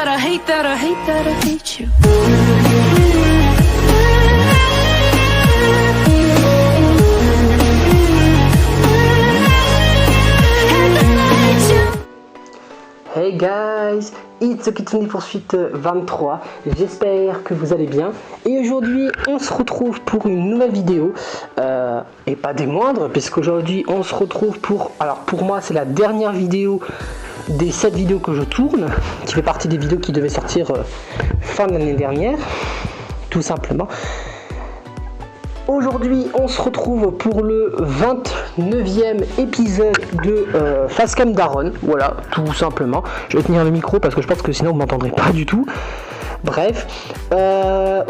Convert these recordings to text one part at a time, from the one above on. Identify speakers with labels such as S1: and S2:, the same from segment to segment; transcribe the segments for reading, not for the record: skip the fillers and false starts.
S1: I hate that, I hate that, I hate you.
S2: Hey guys, it's the Kitsune Poursuite 23, j'espère que vous allez bien. Et aujourd'hui on se retrouve pour une nouvelle vidéo, et pas des moindres, puisqu'aujourd'hui on se retrouve pour, alors pour moi c'est la dernière vidéo des 7 vidéos que je tourne, qui fait partie des vidéos qui devaient sortir fin de l'année dernière, tout simplement. Aujourd'hui, on se retrouve pour le 29e épisode de Facecam Daron. Voilà, tout simplement. Je vais tenir le micro parce que je pense que sinon vous m'entendrez pas du tout. Bref,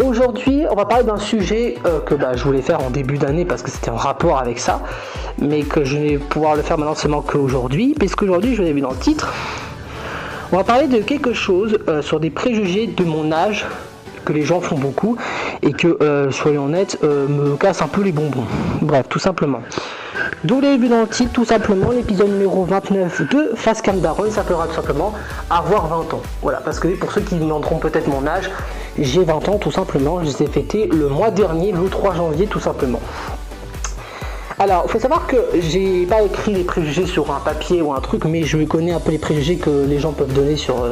S2: aujourd'hui, on va parler d'un sujet que je voulais faire en début d'année parce que c'était en rapport avec ça, mais que je vais pouvoir le faire maintenant seulement qu'aujourd'hui, puisqu'aujourd'hui, je l'ai vu dans le titre, on va parler de quelque chose sur des préjugés de mon âge, que les gens font beaucoup et que, soyons honnêtes, me casse un peu les bonbons. Bref, tout simplement. Donc vous l'avez vu dans le titre, tout simplement, l'épisode numéro 29 de Facecam Daron s'appellera tout simplement Avoir 20 ans. Voilà, parce que pour ceux qui demanderont peut-être mon âge, j'ai 20 ans tout simplement, je les ai fêtés le mois dernier, le 3 janvier tout simplement. Alors, il faut savoir que j'ai pas écrit les préjugés sur un papier ou un truc, mais je connais un peu les préjugés que les gens peuvent donner sur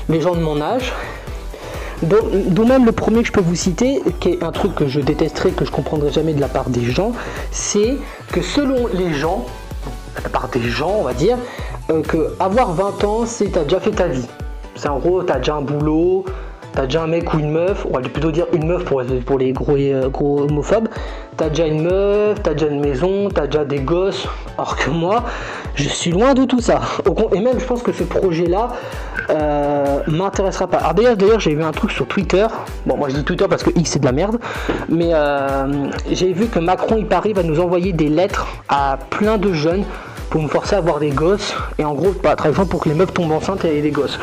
S2: les gens de mon âge. D'où même le premier que je peux vous citer, qui est un truc que je détesterais, que je comprendrai jamais de la part des gens, c'est que selon les gens, de la part des gens on va dire, que avoir 20 ans c'est t'as déjà fait ta vie. C'est en gros t'as déjà un boulot, t'as déjà un mec ou une meuf, on va plutôt dire une meuf pour les gros homophobes, t'as déjà une meuf, t'as déjà une maison, t'as déjà des gosses, alors que moi je suis loin de tout ça. Et même je pense que ce projet là m'intéressera pas. Alors d'ailleurs j'ai vu un truc sur Twitter, bon moi je dis Twitter parce que X c'est de la merde, mais j'ai vu que Macron il paraît va nous envoyer des lettres à plein de jeunes pour nous forcer à avoir des gosses, et en gros par exemple pour que les meufs tombent enceintes et aient des gosses.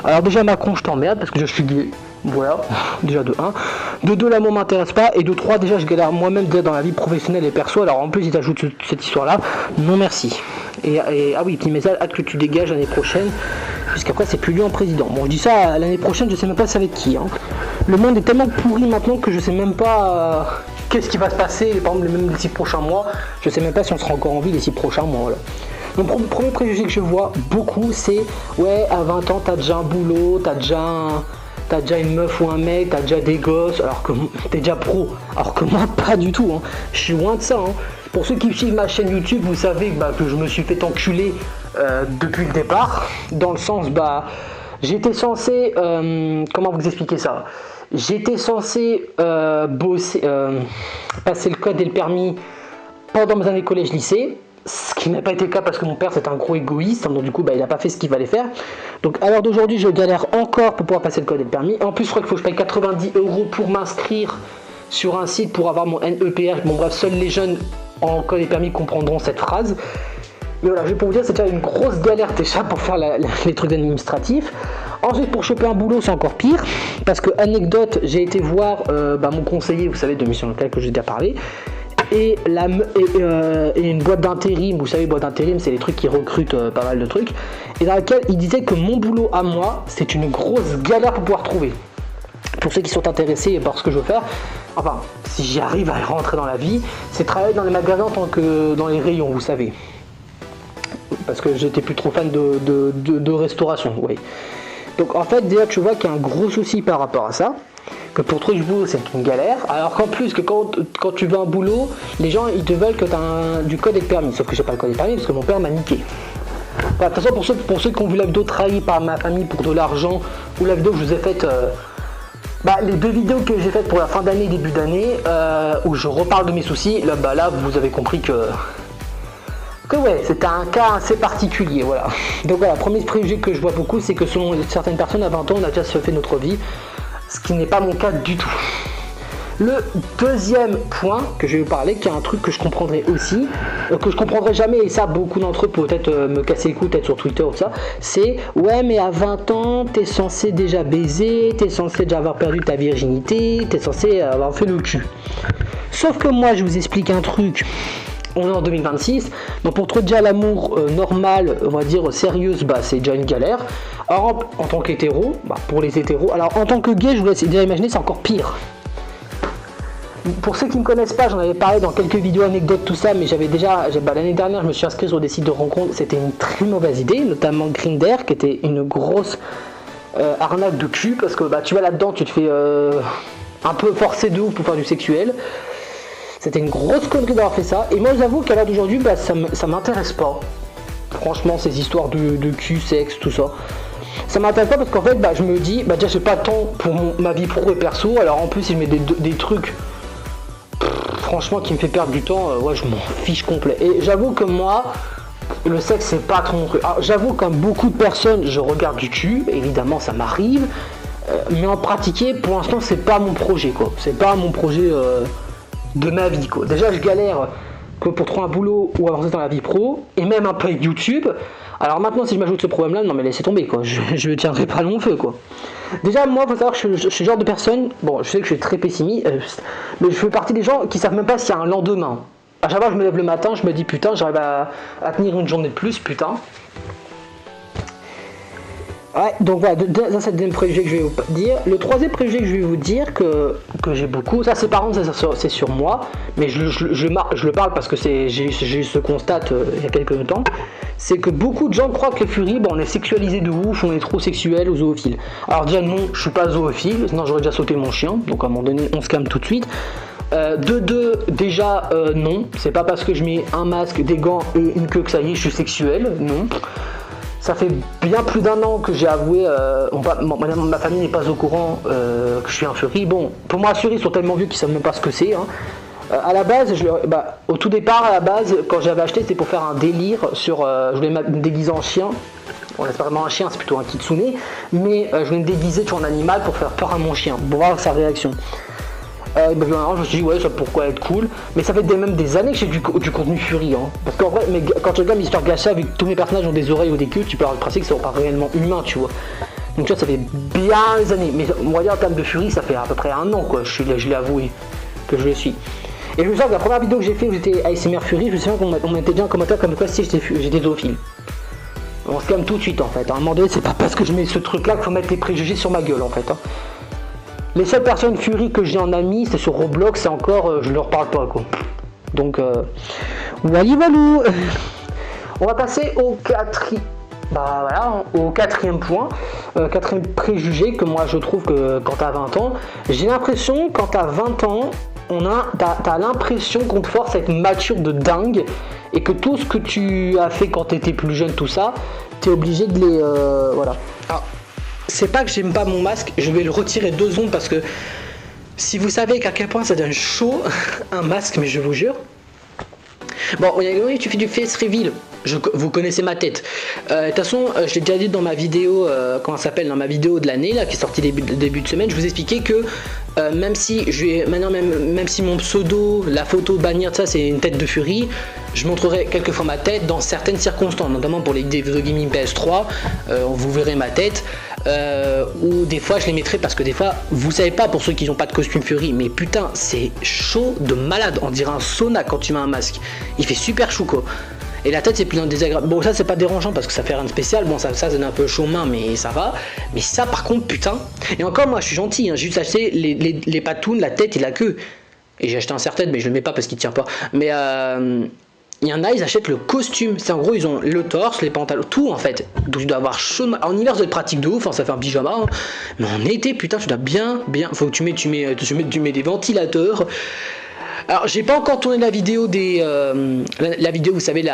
S2: Alors déjà Macron je t'emmerde parce que je suis gay, voilà, déjà de 1, de 2 l'amour m'intéresse pas, et de 3 déjà je galère moi-même déjà dans la vie professionnelle et perso, alors en plus il t'ajoute cette histoire là, non merci. Et ah oui, petit message, hâte que tu dégages l'année prochaine, puisqu'après c'est plus lui en président. Bon je dis ça l'année prochaine, je sais même pas ça va être qui, hein. Le monde est tellement pourri maintenant que je sais même pas qu'est-ce qui va se passer, par exemple même les 6 prochains mois, je sais même pas si on sera encore en vie les 6 prochains mois, voilà. Mon premier préjugé que je vois beaucoup c'est, ouais à 20 ans t'as déjà un boulot, t'as déjà une meuf ou un mec, t'as déjà des gosses, alors que t'es déjà pro, alors que moi pas du tout, hein. Je suis loin de ça, hein. Pour ceux qui suivent ma chaîne YouTube, vous savez que je me suis fait enculer depuis le départ, dans le sens, j'étais censé, comment vous expliquer ça, j'étais censé bosser, passer le code et le permis pendant mes années collège-lycée, ce qui n'a pas été le cas parce que mon père c'est un gros égoïste, donc du coup il n'a pas fait ce qu'il fallait faire. Donc à l'heure d'aujourd'hui je galère encore pour pouvoir passer le code et le permis. En plus je crois qu'il faut que je paye 90 € pour m'inscrire sur un site pour avoir mon NEPR. Bon bref, seuls les jeunes en code et permis comprendront cette phrase. Mais voilà, je vais pour vous dire, c'est déjà une grosse galère déjà pour faire les trucs administratifs. Ensuite, pour choper un boulot, c'est encore pire. Parce que, anecdote, j'ai été voir mon conseiller, vous savez, de mission locale que j'ai déjà parlé. Et une boîte d'intérim, vous savez, boîte d'intérim, c'est les trucs qui recrutent pas mal de trucs. Et dans laquelle il disait que mon boulot à moi, c'est une grosse galère pour pouvoir trouver. Pour ceux qui sont intéressés par ce que je veux faire, enfin, si j'y arrive à rentrer dans la vie, c'est travailler dans les magasins en tant que dans les rayons, vous savez. Parce que j'étais plus trop fan de restauration, oui. Donc en fait, déjà tu vois qu'il y a un gros souci par rapport à ça, que pour trouver du boulot c'est une galère, alors qu'en plus que quand tu veux un boulot, les gens ils te veulent que tu as du code et le permis, sauf que j'ai pas le code et le permis parce que mon père m'a niqué. Enfin, de toute façon pour ceux qui ont vu la vidéo trahie par ma famille pour de l'argent, ou la vidéo que je vous ai faite, les 2 vidéos que j'ai faites pour la fin d'année, début d'année, où je reparle de mes soucis, là vous avez compris que ouais, c'était un cas assez particulier, voilà. Donc voilà, premier préjugé que je vois beaucoup, c'est que selon certaines personnes à 20 ans, on a déjà fait notre vie, ce qui n'est pas mon cas du tout. Le deuxième point que je vais vous parler, qui est un truc que je comprendrai aussi, que je comprendrai jamais, et ça beaucoup d'entre eux peut-être me casser les couilles, peut-être sur Twitter ou ça, c'est ouais mais à 20 ans, t'es censé déjà baiser, t'es censé déjà avoir perdu ta virginité, t'es censé avoir fait le cul. Sauf que moi je vous explique un truc on est en 2026, donc pour trouver déjà l'amour normal, on va dire sérieuse, bah c'est déjà une galère. Alors en tant qu'hétéro, bah, pour les hétéros, alors en tant que gay, je vous laisse déjà imaginer, c'est encore pire. Pour ceux qui ne me connaissent pas, j'en avais parlé dans quelques vidéos anecdotes, tout ça, mais l'année dernière, je me suis inscrit sur des sites de rencontres, c'était une très mauvaise idée, notamment Grindr, qui était une grosse arnaque de cul, parce que bah, tu vas là-dedans, tu te fais un peu forcer de ouf pour faire du sexuel. C'était une grosse connerie d'avoir fait ça. Et moi j'avoue qu'à l'heure d'aujourd'hui, bah, ça m'intéresse pas. Franchement, ces histoires de cul, sexe, tout ça. Ça m'intéresse pas parce qu'en fait, bah, je me dis, bah, déjà j'ai pas de temps pour ma vie pro et perso. Alors en plus, il met des trucs, franchement, qui me fait perdre du temps. Ouais, je m'en fiche complet. Et j'avoue que moi, le sexe, c'est pas trop mon truc. Alors j'avoue, comme beaucoup de personnes, je regarde du cul. Évidemment, ça m'arrive. Mais en pratiquer, pour l'instant, c'est pas mon projet, quoi. C'est pas mon projet de ma vie, quoi. Déjà je galère que pour trouver un boulot ou avancer dans la vie pro et même un peu avec YouTube. Alors maintenant si je m'ajoute ce problème là, non mais laissez tomber quoi, je ne tiendrai pas long feu quoi. Déjà moi faut savoir que je suis le genre de personne, bon je sais que je suis très pessimiste, mais je fais partie des gens qui savent même pas s'il y a un lendemain. À chaque fois que je me lève le matin, je me dis putain j'arrive à tenir une journée de plus, putain. Ouais, donc voilà, ça c'est le deuxième préjugé que je vais vous dire. Le troisième préjugé que je vais vous dire, que j'ai beaucoup, ça c'est par contre c'est sur moi, mais je le parle parce que j'ai eu ce constat il y a quelques temps, c'est que beaucoup de gens croient que les furies, bon, on est sexualisé de ouf, on est trop sexuel ou zoophile. Alors déjà non, je suis pas zoophile, sinon j'aurais déjà sauté mon chien, donc à un moment donné on se calme tout de suite. Déjà non, c'est pas parce que je mets un masque, des gants et une queue que ça y est, je suis sexuel, non. Ça fait bien plus d'1 an que j'ai avoué, ma famille n'est pas au courant que je suis un furry. Bon, pour moi, les furries sont tellement vieux qu'ils ne savent même pas ce que c'est. Hein. À la base, au tout départ, à la base, quand j'avais acheté, c'était pour faire un délire sur. Je voulais me déguiser en chien. Bon, c'est pas vraiment un chien, c'est plutôt un kitsune. Mais je voulais me déguiser en animal pour faire peur à mon chien, pour voir sa réaction. Je me suis dit ouais ça pourquoi être cool, mais ça fait même des années que j'ai du contenu furie hein. Parce qu'en vrai mais quand tu regardes l'histoire Gacha, vu que tous mes personnages ont des oreilles ou des queues, tu peux avoir le principe qu'ils sont pas réellement humains tu vois. Donc tu vois ça fait bien des années, mais on va dire en termes de furie ça fait à peu près 1 an quoi, je l'ai avoué que je le suis. Et je me souviens que la première vidéo que j'ai fait où j'étais ASMR Fury, je me souviens qu'on m'était dit en commentaire comme quoi si j'étais zoophile. On se calme tout de suite en fait, à un moment donné c'est pas parce que je mets ce truc là qu'il faut mettre des préjugés sur ma gueule en fait hein. Les seules personnes furies que j'ai en ami, c'est sur Roblox, c'est encore, je leur parle pas quoi. Donc, walou. On va passer au quatrième point, quatrième préjugé que moi je trouve que quand t'as 20 ans, j'ai l'impression quand t'as 20 ans, t'as l'impression qu'on te force à être mature de dingue et que tout ce que tu as fait quand t'étais plus jeune, tout ça, t'es obligé de les, voilà. Alors, c'est pas que j'aime pas mon masque, je vais le retirer 2 secondes parce que si vous savez qu'à quel point ça donne chaud un masque, mais je vous jure. Bon, tu fais du face reveal, vous connaissez ma tête. De toute façon, je l'ai déjà dit dans ma vidéo, dans ma vidéo de l'année là qui est sortie début de semaine, je vous expliquais que même si mon pseudo, la photo bannière, ça c'est une tête de furie, je montrerai quelquefois ma tête dans certaines circonstances, notamment pour les vidéos gaming PS3, vous verrez ma tête, ou des fois je les mettrai parce que des fois, vous savez pas pour ceux qui n'ont pas de costume furie, mais putain c'est chaud de malade, on dirait un sauna quand tu mets un masque, il fait super chaud quoi. Et la tête c'est plus désagréable. Bon ça c'est pas dérangeant parce que ça fait rien de spécial. Bon ça c'est un peu chaud main mais ça va. Mais ça par contre putain. Et encore moi je suis gentil hein. J'ai juste acheté les patounes, la tête et la queue. Et j'ai acheté un serre-tête mais je le mets pas parce qu'il tient pas. Mais il y en a ils achètent le costume. C'est en gros ils ont le torse, les pantalons, tout en fait. Donc tu dois avoir chaud. En hiver ça doit être pratique de ouf, hein, ça fait un pyjama. Hein. Mais en été putain tu dois bien. Faut que tu mets des ventilateurs. Alors j'ai pas encore tourné la vidéo la vidéo vous savez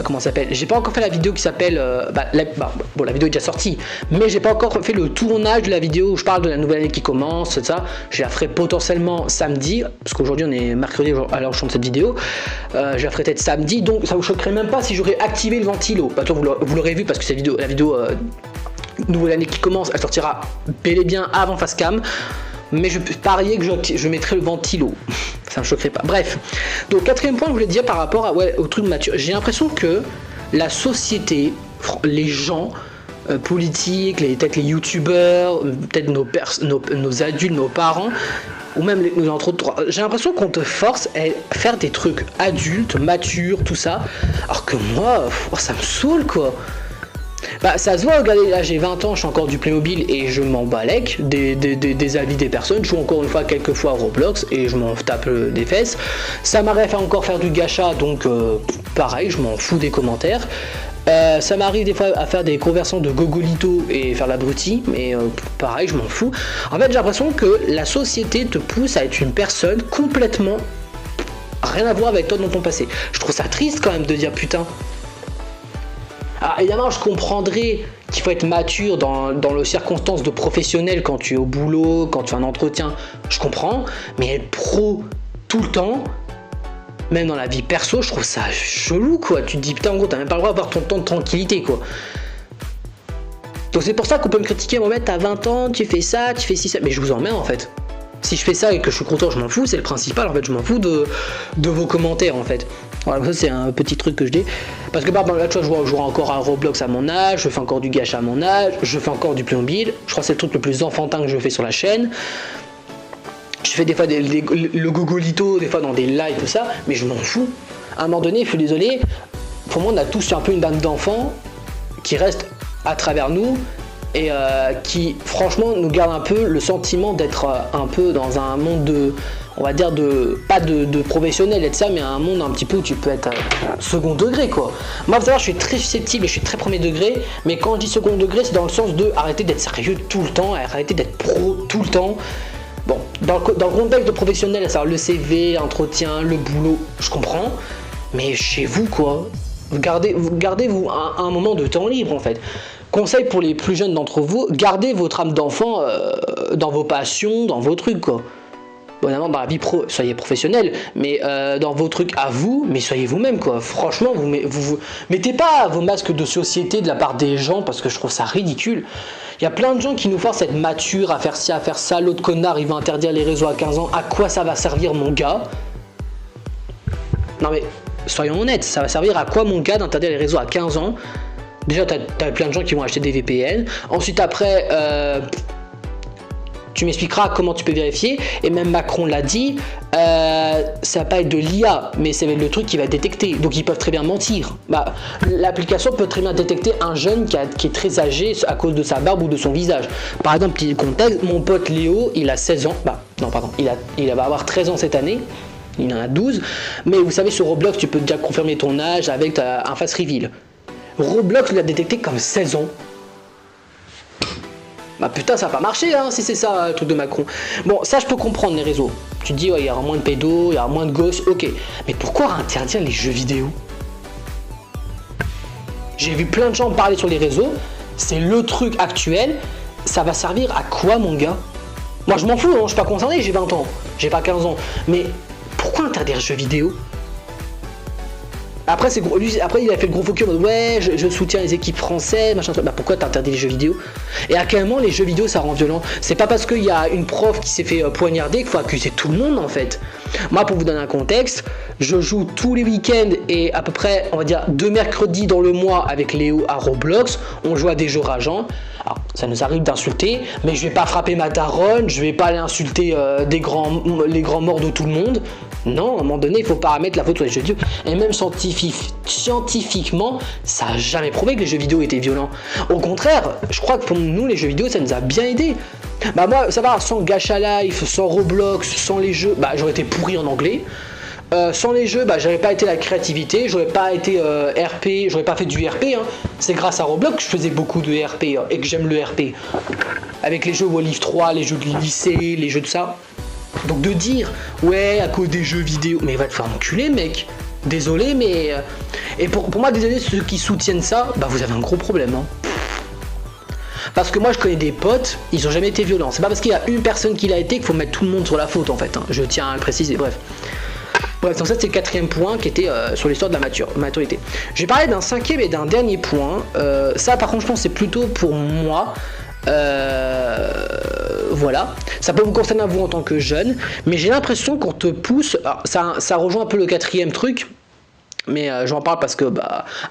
S2: comment ça s'appelle, j'ai pas encore fait la vidéo qui s'appelle la vidéo est déjà sortie mais j'ai pas encore fait le tournage de la vidéo où je parle de la nouvelle année qui commence ça, je la ferai potentiellement samedi parce qu'aujourd'hui on est mercredi alors je tourne cette vidéo, je la ferai peut-être samedi donc ça vous choquerait même pas si j'aurais activé le ventilo, bah, vous l'aurez vu parce que la vidéo nouvelle année qui commence elle sortira bel et bien avant Facecam. Mais je peux parier que je mettrai le ventilo. Ça me choquerait pas. Bref. Donc, quatrième point, je voulais dire par rapport au truc de mature. J'ai l'impression que la société, les gens, politiques, peut-être les youtubeurs, peut-être nos adultes, nos parents, ou même nos autres. J'ai l'impression qu'on te force à faire des trucs adultes, matures, tout ça, alors que moi, ça me saoule quoi. Bah ça se voit, regardez, là j'ai 20 ans, je suis encore du Playmobil et je m'en balèque des avis des personnes. Je joue encore une fois quelques fois à Roblox et je m'en tape des fesses. Ça m'arrive à encore faire du gacha, donc pareil, je m'en fous des commentaires. Ça m'arrive des fois à faire des conversions de Gogolito et faire l'abruti, mais pareil, je m'en fous. En fait, j'ai l'impression que la société te pousse à être une personne complètement rien à voir avec toi dans ton passé. Je trouve ça triste quand même de dire putain. Alors évidemment, je comprendrais qu'il faut être mature dans les circonstances de professionnel quand tu es au boulot, quand tu fais un entretien, je comprends, mais être pro tout le temps, même dans la vie perso, je trouve ça chelou quoi. Tu te dis putain, en gros, t'as même pas le droit d'avoir ton temps de tranquillité quoi. Donc c'est pour ça qu'on peut me critiquer, moi, t'as 20 ans, tu fais ça, tu fais ci, ça, mais je vous emmerde en fait. Si je fais ça et que je suis content, je m'en fous, c'est le principal en fait, je m'en fous de vos commentaires en fait. Voilà, ça c'est un petit truc que je dis. Parce que par exemple, là tu vois, je joue encore à Roblox à mon âge, je fais encore du gacha à mon âge, je fais encore du Playmobil, je crois que c'est le truc le plus enfantin que je fais sur la chaîne. Je fais des fois le Gogolito, des fois dans des lives, tout ça, mais je m'en fous. À un moment donné, je suis désolé, pour moi on a tous un peu une dame d'enfant qui reste à travers nous et qui franchement nous garde un peu le sentiment d'être un peu dans un monde de, on va dire pas de professionnel et de ça, mais un monde un petit peu où tu peux être second degré quoi. Moi vous savez, je suis très susceptible et je suis très premier degré, mais quand je dis second degré, c'est dans le sens de arrêter d'être sérieux tout le temps, arrêter d'être pro tout le temps. Bon, dans le contexte de professionnel, c'est-à-dire le CV, l'entretien, le boulot, je comprends, mais chez vous quoi, gardez-vous un moment de temps libre en fait. Conseil pour les plus jeunes d'entre vous, gardez votre âme d'enfant dans vos passions, dans vos trucs quoi. Bon, évidemment, dans la vie pro, soyez professionnel, mais dans vos trucs à vous, mais soyez vous-même quoi. Franchement, vous mettez pas vos masques de société de la part des gens parce que je trouve ça ridicule. Il y a plein de gens qui nous forcent à être matures, à faire ci, à faire ça. L'autre connard, il va interdire les réseaux à 15 ans. À quoi ça va servir mon gars? Non mais, soyons honnêtes, ça va servir à quoi mon gars d'interdire les réseaux à 15 ans? Déjà, t'as plein de gens qui vont acheter des VPN. Ensuite, après, tu m'expliqueras comment tu peux vérifier. Et même Macron l'a dit, ça va pas être de l'IA, mais c'est le truc qui va détecter. Donc, ils peuvent très bien mentir. Bah, l'application peut très bien détecter un jeune qui est très âgé à cause de sa barbe ou de son visage. Par exemple, petit contexte, mon pote Léo, il a 16 ans. Bah, non, pardon, il va avoir 13 ans cette année. Il en a 12. Mais vous savez, sur Roblox, tu peux déjà confirmer ton âge avec un face reveal. Roblox l'a détecté comme 16 ans. Bah putain, ça va pas marcher hein, si c'est ça le truc de Macron. Bon, ça je peux comprendre les réseaux. Tu te dis, ouais, il y aura moins de pédos, il y aura moins de gosses, ok. Mais pourquoi interdire les jeux vidéo? J'ai vu plein de gens parler sur les réseaux, c'est le truc actuel, ça va servir à quoi mon gars? Moi je m'en fous, hein, je suis pas concerné, j'ai 20 ans, j'ai pas 15 ans. Mais pourquoi interdire les jeux vidéo? Après, après, il a fait le gros focus en mode ouais, je soutiens les équipes françaises, machin. Bah pourquoi t'interdis les jeux vidéo? Et à quel moment les jeux vidéo ça rend violent? C'est pas parce qu'il y a une prof qui s'est fait poignarder qu'il faut accuser tout le monde en fait. Moi, pour vous donner un contexte, je joue tous les week-ends et à peu près, on va dire, 2 mercredis dans le mois avec Léo à Roblox. On joue à des jeux rageants. Alors, ça nous arrive d'insulter, mais je vais pas frapper ma daronne, je vais pas aller insulter les grands morts de tout le monde. Non, à un moment donné, il faut pas mettre la faute sur les jeux vidéo. Et même scientifiquement, ça n'a jamais prouvé que les jeux vidéo étaient violents. Au contraire, je crois que pour nous, les jeux vidéo, ça nous a bien aidé. Bah moi, ça va, sans Gacha Life, sans Roblox, sans les jeux, bah j'aurais été pourri en anglais. Sans les jeux, bah j'aurais pas été la créativité, j'aurais pas été RP, j'aurais pas fait du RP. Hein. C'est grâce à Roblox que je faisais beaucoup de RP et que j'aime le RP. Avec les jeux Wall-E 3, les jeux de lycée, les jeux de ça. Donc de dire, ouais, à cause des jeux vidéo, mais va te faire enculer mec. Désolé, mais... Et pour moi, désolé, ceux qui soutiennent ça, bah vous avez un gros problème. Hein. Parce que moi, je connais des potes, ils ont jamais été violents. C'est pas parce qu'il y a une personne qui l'a été qu'il faut mettre tout le monde sur la faute en fait. Hein. Je tiens à le préciser, bref. Bref, donc ça c'est le 4e point qui était sur l'histoire de la maturité. Je vais parler d'un 5e et d'un dernier point. Ça par contre je pense c'est plutôt pour moi. Voilà, ça peut vous concerner à vous en tant que jeune, mais j'ai l'impression qu'on te pousse. Alors, ça rejoint un peu le 4e truc. Mais j'en parle parce que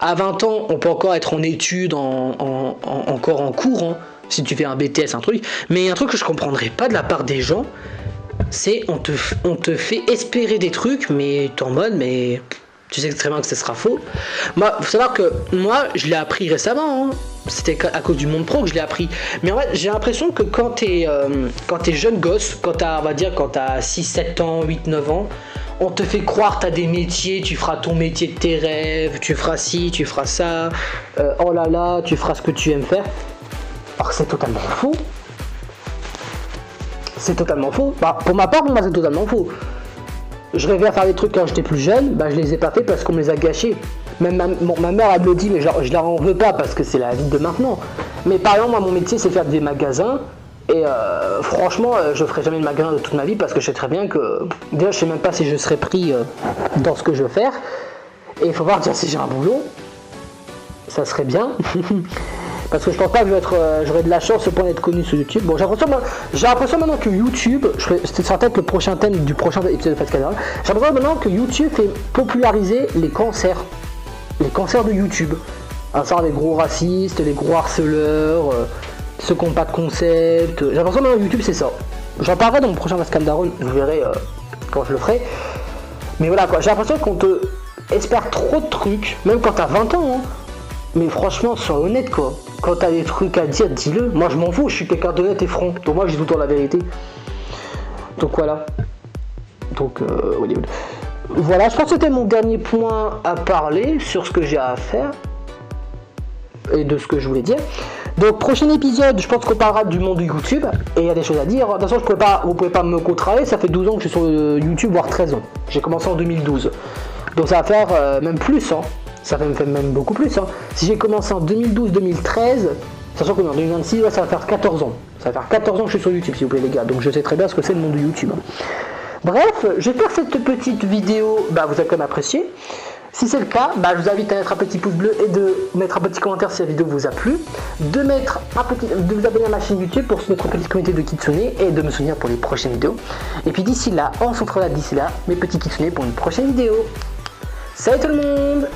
S2: à 20 ans, on peut encore être en études, encore en cours, hein, si tu fais un BTS, un truc. Mais un truc que je comprendrais pas de la part des gens, c'est on te fait espérer des trucs, mais t'es en mode, mais tu sais très bien que ce sera faux. Moi, faut savoir que moi, je l'ai appris récemment, hein. C'était à cause du monde pro que je l'ai appris. Mais en fait, j'ai l'impression que quand t'es jeune gosse, quand t'as 6, 7 ans, 8, 9 ans, on te fait croire t'as des métiers, tu feras ton métier de tes rêves, tu feras ci, tu feras ça, oh là là, tu feras ce que tu aimes faire. Alors c'est totalement faux. C'est totalement faux. Pour ma part, moi c'est totalement faux. Je rêvais à faire des trucs quand j'étais plus jeune, je les ai pas fait parce qu'on me les a gâchés. Même ma mère elle me dit, mais genre, je leur en veux pas parce que c'est la vie de maintenant. Mais par exemple, moi mon métier c'est faire des magasins. Et franchement, je ferai jamais de magasin de toute ma vie parce que je sais très bien que déjà je sais même pas si je serai pris dans ce que je veux faire. Et il faut voir déjà si j'ai un boulot, ça serait bien. Parce que je pense pas que j'aurai de la chance au point d'être connu sur YouTube. Bon, j'ai l'impression maintenant que YouTube, c'est peut-être le prochain thème du prochain épisode de Fast Canal. J'ai l'impression maintenant que YouTube fait populariser les cancers de YouTube. À savoir les gros racistes, les gros harceleurs. Ceux qui n'ont pas de concept. J'ai l'impression que YouTube c'est ça. J'en parlerai dans mon prochain Facecam Daron, vous verrez quand je le ferai. Mais voilà quoi, j'ai l'impression qu'on te espère trop de trucs, même quand t'as 20 ans. Hein. Mais franchement, sois honnête quoi. Quand t'as des trucs à dire, dis-le. Moi je m'en fous, je suis quelqu'un d'honnête et franc. Donc moi je dis tout le temps la vérité. Donc voilà. Donc voilà, je pense que c'était mon dernier point à parler sur ce que j'ai à faire. Et de ce que je voulais dire. Donc prochain épisode, je pense qu'on parlera du monde de YouTube et il y a des choses à dire. De toute façon, vous pouvez pas me contrarier, ça fait 12 ans que je suis sur YouTube, voire 13 ans. J'ai commencé en 2012. Donc ça va faire même plus, hein. Ça fait même beaucoup plus. Hein. Si j'ai commencé en 2012-2013, sachant qu'on est en 2026, ça va faire 14 ans. Ça va faire 14 ans que je suis sur YouTube, s'il vous plaît les gars. Donc je sais très bien ce que c'est le monde de YouTube. Bref, j'espère que cette petite vidéo, vous avez quand même apprécié. Si c'est le cas, je vous invite à mettre un petit pouce bleu et de mettre un petit commentaire si la vidéo vous a plu, de vous abonner à ma chaîne YouTube pour soutenir notre petite communauté de Kitsune et de me soutenir pour les prochaines vidéos. Et puis d'ici là, on se retrouvera d'ici là, mes petits Kitsune pour une prochaine vidéo. Salut tout le monde!